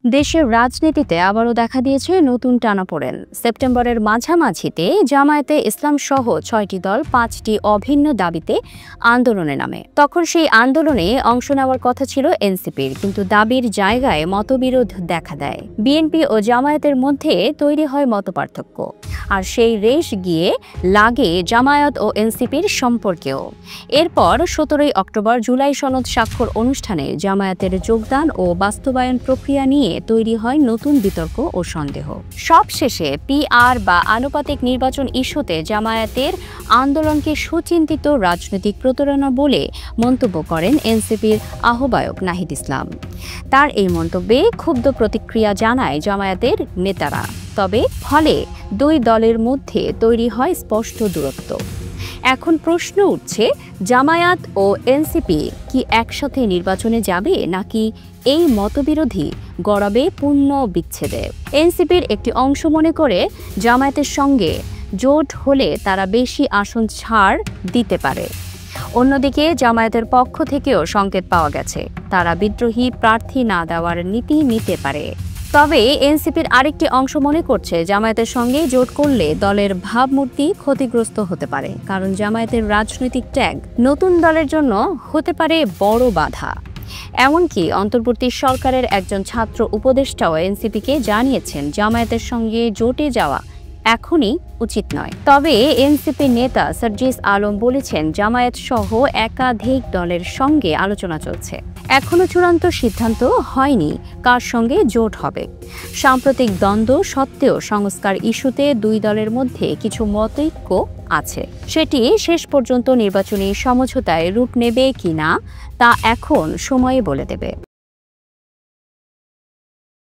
দেশের রাজনীতিতে আবারও দেখা দিয়েছে নতুন টানাপোড়েন। সেপ্টেম্বরের মাঝামাঝিতে জামায়াতে ইসলাম সহ ৬টি দল ৫টি অভিন্ন দাবিতে আন্দোলনে নামে। তখন সেই আন্দোলনে অংশ নেওয়ার কথা ছিল এনসিপির, কিন্তু দাবির জায়গায় মতবিরোধ দেখা দেয়। বিএনপি ও জামায়াতের মধ্যে তৈরি হয় মতপার্থক্য, আর সেই রেশ গিয়ে লাগে জামায়াত ও এনসিপির সম্পর্কেও। এরপর ১৭ই অক্টোবর জুলাই সনদ স্বাক্ষর অনুষ্ঠানে জামায়াতের যোগদান ও বাস্তবায়ন প্রক্রিয়া নিয়ে তৈরি হয় নতুন বিতর্ক ও সন্দেহ। সবশেষে পিআর বা আনুপাতিক নির্বাচন ইস্যুতে জামায়াতের আন্দোলনকে সুচিন্তিত রাজনৈতিক প্রতারণা বলে মন্তব্য করেন এনসিপির আহ্বায়ক নাহিদ ইসলাম। তার এই মন্তব্যে ক্ষুব্ধ প্রতিক্রিয়া জানায় জামায়াতের নেতারা। তবে ফলে দুই দলের মধ্যে তৈরি হয় স্পষ্ট দূরত্ব। এখন প্রশ্ন উঠছে, জামায়াত ও এনসিপি কি একসাথে নির্বাচনে যাবে, নাকি এই মতবিরোধী গড়াবে পূর্ণ বিচ্ছেদে? এনসিপির একটি অংশ মনে করে জামায়াতের সঙ্গে জোট হলে তারা বেশি আসন ছাড় দিতে পারে। অন্যদিকে জামায়াতের পক্ষ থেকেও সংকেত পাওয়া গেছে তারা বিদ্রোহী প্রার্থী না দেওয়ার নীতি নিতে পারে। তবে এনসিপির আরেকটি অংশ মনে করছে জামায়াতের সঙ্গে জোট করলে দলের ভাবমূর্তি ক্ষতিগ্রস্ত হতে পারে, কারণ জামায়াতের রাজনৈতিক ট্যাগ নতুন দলের জন্য হতে পারে বড় বাধা। এমনকি অন্তর্বর্তী সরকারের একজন ছাত্র উপদেষ্টাও এনসিপিকে জানিয়েছেন জামায়াতের সঙ্গে জোটে যাওয়া এখনই উচিত নয়। তবে এনসিপি নেতা সার্জিস আলম বলেছেন জামায়াত সহ একাধিক দলের সঙ্গে আলোচনা চলছে, এখনো চূড়ান্ত সিদ্ধান্ত হয়নি কার সঙ্গে জোট হবে। সাম্প্রতিক দ্বন্দ্ব সত্ত্বেও সংস্কার ইস্যুতে দুই দলের মধ্যে কিছু মতৈক্য আছে। সেটি শেষ পর্যন্ত নির্বাচনী সমঝোতায় রূপ নেবে কিনা তা এখন সময় বলে দেবে।